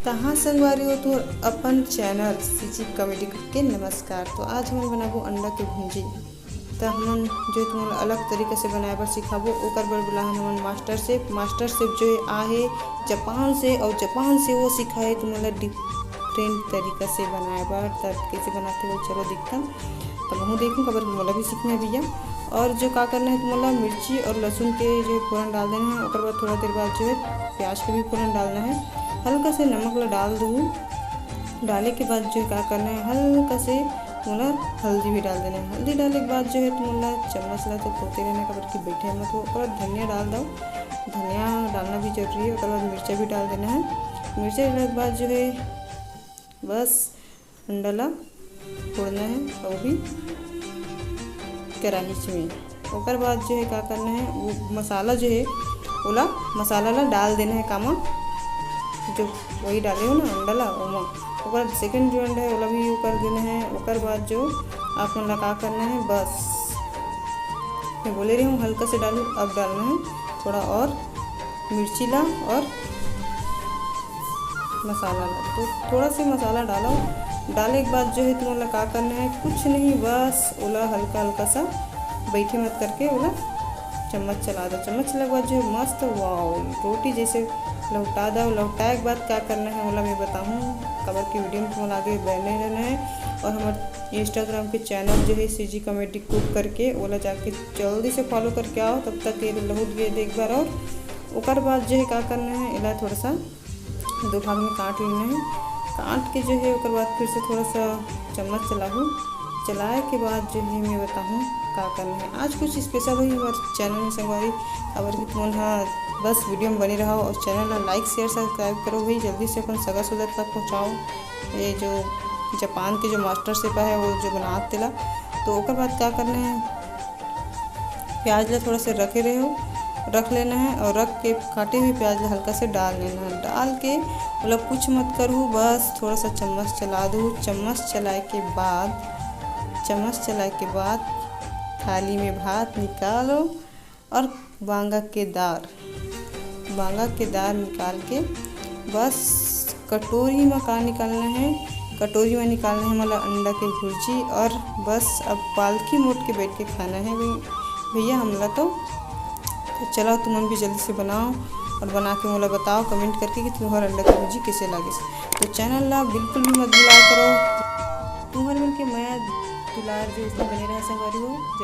कहाँ संगवारी हो तो अपन चैनल सीजी कॉमेडी के नमस्कार। तो आज हम बनाबो अंडा के भुंजी। तो हम जो तुम अलग तरीके से बनाए बर सिखाबो ओकर बर बुला हम मास्टर शेफ जो आहे जापान से, और जापान से वो सिखाए तुम्हारा डिफरेंट तरीका से बनाए बर। तब कैसे बनाते हो चलो दिखता, तब हम देखूँ खबर मोला भी सीखना भैया। और जो का करना है तुम्हारा मिर्ची और लहसुन के जो फ़ौरन डाल देना है, और बाद थोड़ा देर बाद जो है प्याज को भी फ़ौरन डालना है। हल्का से नमक ला डाल दूँ, डाले के बाद जो क्या करना है हल्का से मोला हल्दी भी डाल देना है। हल्दी डालने के बाद जो है मोला चम्मच ला तो खोते रहने का बल्कि बैठे मत हो। और धनिया डाल दो, धनिया डालना भी जरूरी है। और बाद मिर्चा भी डाल देना है। मिर्चा डालने के बाद जो है बस अंडा ला फोड़ना है, और भी कढ़ाई में। और बाद जो है क्या करना है वो मसाला जो है ओला मसाला ला डाल देना है कामा जो वही डाले हो ना अंडा ला ओमा। और सेकंड जो अंडा है ओला भी यू कर देना है। और बाद जो आप मन का करना है बस मैं बोले रही हूँ हल्का से डालूँ, अब डालना है थोड़ा और मिर्ची ला और मसाला ला। तो थोड़ा सा मसाला डालो, डाले के बाद जो है तुम्हारा का करना है कुछ नहीं, बस ओला हल्का हल्का सा बैठे मत करके ओला चम्मच चला दो। चम्मच चला के बाद जो है मस्त वाओ रोटी जैसे लौटा दो। लौटाए के बाद क्या करना है ओला मैं बताऊँ खबर की वीडियो में तुम्हारा आगे बने रहना है। और हमारे इंस्टाग्राम के चैनल जो है सीजी कॉमेडी कुक करके ओला जाके जल्दी से फॉलो करके आओ। तब तक ये लहुट गए एक बार। और ओकर बाद जो है क्या करना है इला थोड़ा सा दो भाग में काट लेना है। काट के जो है ओकर बाद फिर से थोड़ा सा चम्मच चलाऊँ, चलाए के बाद जो है मैं बताऊँ क्या करना है। आज कुछ स्पेशल हुई हमारे चैनल में संगवारी खबर की तुम हाँ बस वीडियो में बनी रहो। और चैनल लाइक शेयर सब्सक्राइब करो भाई, जल्दी से अपन सगा सुदर तक पहुँचाओ। ये जो जापान के जो मास्टर शेफ है वो जो बनाते ला। तो ओकर बाद क्या करना है प्याज ला थोड़ा सा रख लेना है। और रख के काटे हुए प्याज ला हल्का से डाल लेना है। डाल के मतलब कुछ मत करूँ, बस थोड़ा सा चम्मच चला दूँ। चम्मच चलाए के बाद थाली में भात निकालो और बांगा के दार निकाल के बस कटोरी में का निकालना है, कटोरी में निकालना है मतलब अंडा के भुर्जी। और बस अब पालकी मोड़ के बैठ के खाना है भैया हमला। तो चलो तुम भी जल्दी से बनाओ और बना के मोला बताओ कमेंट करके कि तुम्हारा अंडा की भुर्जी कैसे लगे। तो चैनल ला बिल्कुल भी मत भुला करो, तुम्हारे मन के माया दुलार जो इसमें बने रहे संगवारी हो।